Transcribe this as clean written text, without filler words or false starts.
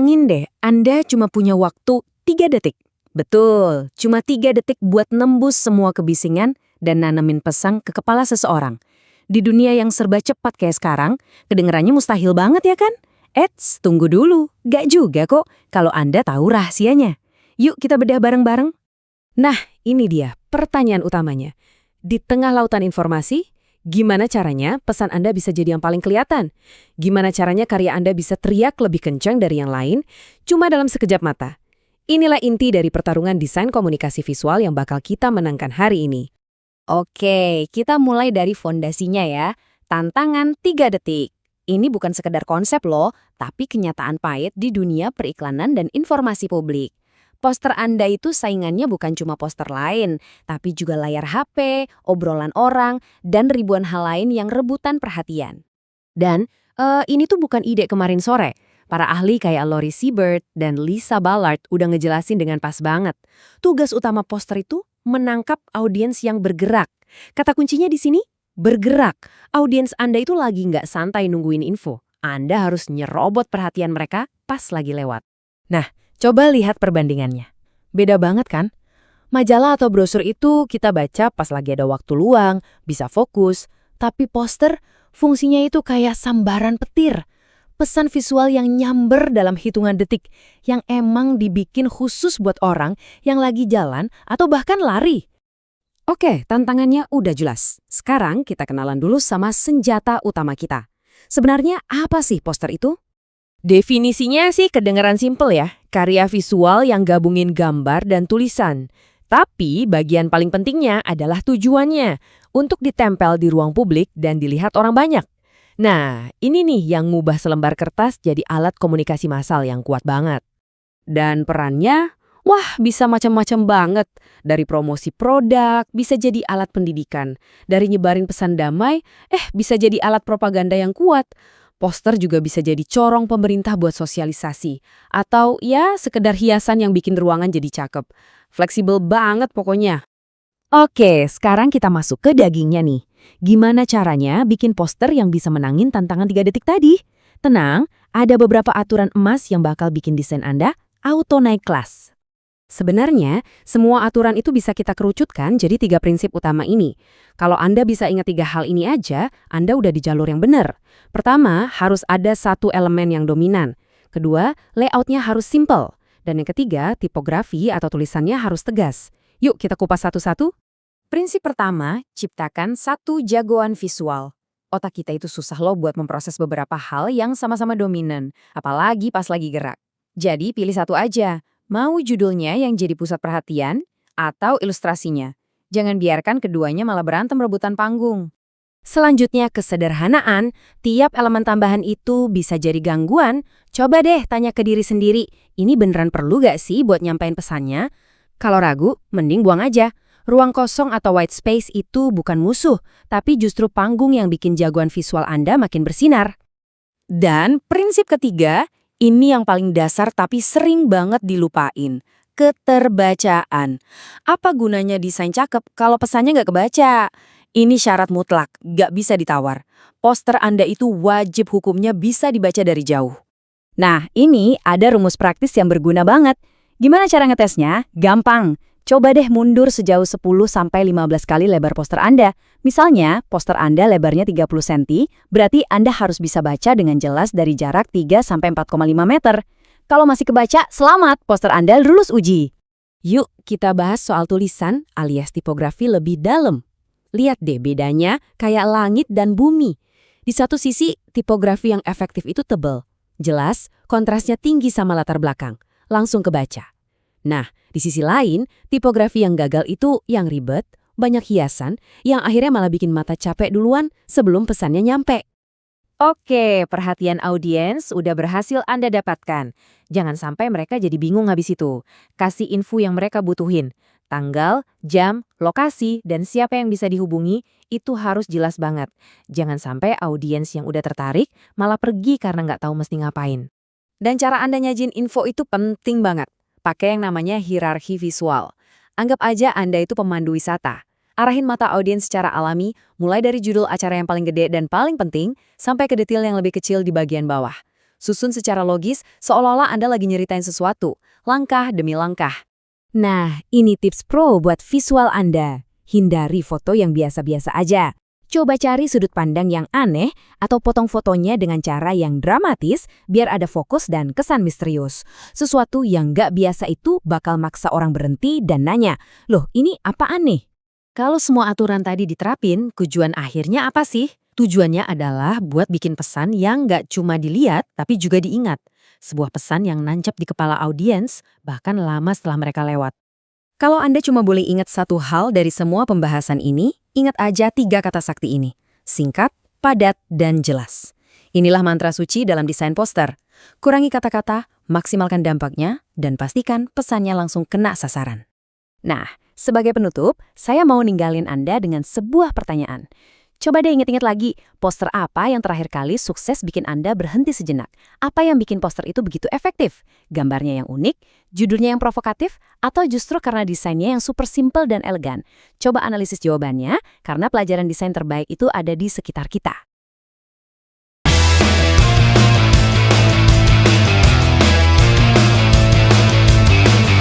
Bayangin deh, Anda cuma punya waktu 3 detik. Betul, cuma 3 detik buat nembus semua kebisingan dan nanemin pesan ke kepala seseorang. Di dunia yang serba cepat kayak sekarang, kedengerannya mustahil banget ya kan? Eits, tunggu dulu. Gak juga kok kalau Anda tahu rahasianya. Yuk kita bedah bareng-bareng. Nah, ini dia pertanyaan utamanya. Di tengah lautan informasi, gimana caranya pesan Anda bisa jadi yang paling kelihatan? Gimana caranya karya Anda bisa teriak lebih kencang dari yang lain, cuma dalam sekejap mata? Inilah inti dari pertarungan desain komunikasi visual yang bakal kita menangkan hari ini. Oke, kita mulai dari fondasinya ya. Tantangan 3 detik. Ini bukan sekedar konsep loh, tapi kenyataan pahit di dunia periklanan dan informasi publik. Poster Anda itu saingannya bukan cuma poster lain, tapi juga layar HP, obrolan orang, dan ribuan hal lain yang rebutan perhatian. Dan ini tuh bukan ide kemarin sore. Para ahli kayak Lori Siebert dan Lisa Ballard udah ngejelasin dengan pas banget. Tugas utama poster itu menangkap audiens yang bergerak. Kata kuncinya di sini, bergerak. Audiens Anda itu lagi nggak santai nungguin info. Anda harus nyerobot perhatian mereka pas lagi lewat. Nah, coba lihat perbandingannya. Beda banget kan? Majalah atau brosur itu kita baca pas lagi ada waktu luang, bisa fokus. Tapi poster, fungsinya itu kayak sambaran petir. Pesan visual yang nyamber dalam hitungan detik, yang emang dibikin khusus buat orang yang lagi jalan atau bahkan lari. Oke, tantangannya udah jelas. Sekarang kita kenalan dulu sama senjata utama kita. Sebenarnya apa sih poster itu? Definisinya sih kedengeran simpel ya, karya visual yang gabungin gambar dan tulisan. Tapi bagian paling pentingnya adalah tujuannya, untuk ditempel di ruang publik dan dilihat orang banyak. Nah, ini nih yang ngubah selembar kertas jadi alat komunikasi massal yang kuat banget. Dan perannya, wah bisa macam-macam banget. Dari promosi produk, bisa jadi alat pendidikan. Dari nyebarin pesan damai, bisa jadi alat propaganda yang kuat. Poster juga bisa jadi corong pemerintah buat sosialisasi. Atau ya sekedar hiasan yang bikin ruangan jadi cakep. Fleksibel banget pokoknya. Oke, sekarang kita masuk ke dagingnya nih. Gimana caranya bikin poster yang bisa menangin tantangan 3 detik tadi? Tenang, ada beberapa aturan emas yang bakal bikin desain Anda auto naik kelas. Sebenarnya, semua aturan itu bisa kita kerucutkan jadi 3 prinsip utama ini. Kalau Anda bisa ingat 3 hal ini aja, Anda udah di jalur yang benar. Pertama, harus ada satu elemen yang dominan. Kedua, layoutnya harus simple. Dan yang ketiga, tipografi atau tulisannya harus tegas. Yuk kita kupas satu-satu. Prinsip pertama, ciptakan satu jagoan visual. Otak kita itu susah loh buat memproses beberapa hal yang sama-sama dominan, apalagi pas lagi gerak. Jadi pilih satu aja, mau judulnya yang jadi pusat perhatian atau ilustrasinya. Jangan biarkan keduanya malah berantem rebutan panggung. Selanjutnya kesederhanaan, tiap elemen tambahan itu bisa jadi gangguan. Coba deh tanya ke diri sendiri, ini beneran perlu gak sih buat nyampein pesannya? Kalau ragu, mending buang aja. Ruang kosong atau white space itu bukan musuh, tapi justru panggung yang bikin jagoan visual Anda makin bersinar. Dan prinsip ketiga, ini yang paling dasar tapi sering banget dilupain. Keterbacaan. Apa gunanya desain cakep kalau pesannya nggak kebaca? Ini syarat mutlak, nggak bisa ditawar. Poster Anda itu wajib hukumnya bisa dibaca dari jauh. Nah, ini ada rumus praktis yang berguna banget. Gimana cara ngetesnya? Gampang. Coba deh mundur sejauh 10-15 kali lebar poster Anda. Misalnya, poster Anda lebarnya 30 cm, berarti Anda harus bisa baca dengan jelas dari jarak 3-4,5 meter. Kalau masih kebaca, selamat, poster Anda lulus uji. Yuk kita bahas soal tulisan alias tipografi lebih dalam. Lihat deh bedanya kayak langit dan bumi. Di satu sisi, tipografi yang efektif itu tebal. Jelas, kontrasnya tinggi sama latar belakang. Langsung kebaca. Nah, di sisi lain, tipografi yang gagal itu yang ribet, banyak hiasan, yang akhirnya malah bikin mata capek duluan sebelum pesannya nyampe. Oke, perhatian audiens udah berhasil Anda dapatkan. Jangan sampai mereka jadi bingung habis itu. Kasih info yang mereka butuhin. Tanggal, jam, lokasi, dan siapa yang bisa dihubungi, itu harus jelas banget. Jangan sampai audiens yang udah tertarik malah pergi karena nggak tahu mesti ngapain. Dan cara Anda nyajin info itu penting banget. Pakai yang namanya hierarki visual. Anggap aja Anda itu pemandu wisata. Arahin mata audiens secara alami, mulai dari judul acara yang paling gede dan paling penting, sampai ke detail yang lebih kecil di bagian bawah. Susun secara logis, seolah-olah Anda lagi nyeritain sesuatu, langkah demi langkah. Nah, ini tips pro buat visual Anda. Hindari foto yang biasa-biasa aja. Coba cari sudut pandang yang aneh atau potong fotonya dengan cara yang dramatis biar ada fokus dan kesan misterius. Sesuatu yang nggak biasa itu bakal maksa orang berhenti dan nanya, "Loh, ini apaan nih?" Kalau semua aturan tadi diterapin, tujuan akhirnya apa sih? Tujuannya adalah buat bikin pesan yang nggak cuma dilihat, tapi juga diingat. Sebuah pesan yang nancap di kepala audiens, bahkan lama setelah mereka lewat. Kalau Anda cuma boleh ingat satu hal dari semua pembahasan ini, ingat aja 3 kata sakti ini. Singkat, padat, dan jelas. Inilah mantra suci dalam desain poster. Kurangi kata-kata, maksimalkan dampaknya, dan pastikan pesannya langsung kena sasaran. Nah, sebagai penutup, saya mau ninggalin Anda dengan sebuah pertanyaan. Coba deh ingat-ingat lagi, poster apa yang terakhir kali sukses bikin Anda berhenti sejenak? Apa yang bikin poster itu begitu efektif? Gambarnya yang unik, judulnya yang provokatif, atau justru karena desainnya yang super simple dan elegan? Coba analisis jawabannya, karena pelajaran desain terbaik itu ada di sekitar kita.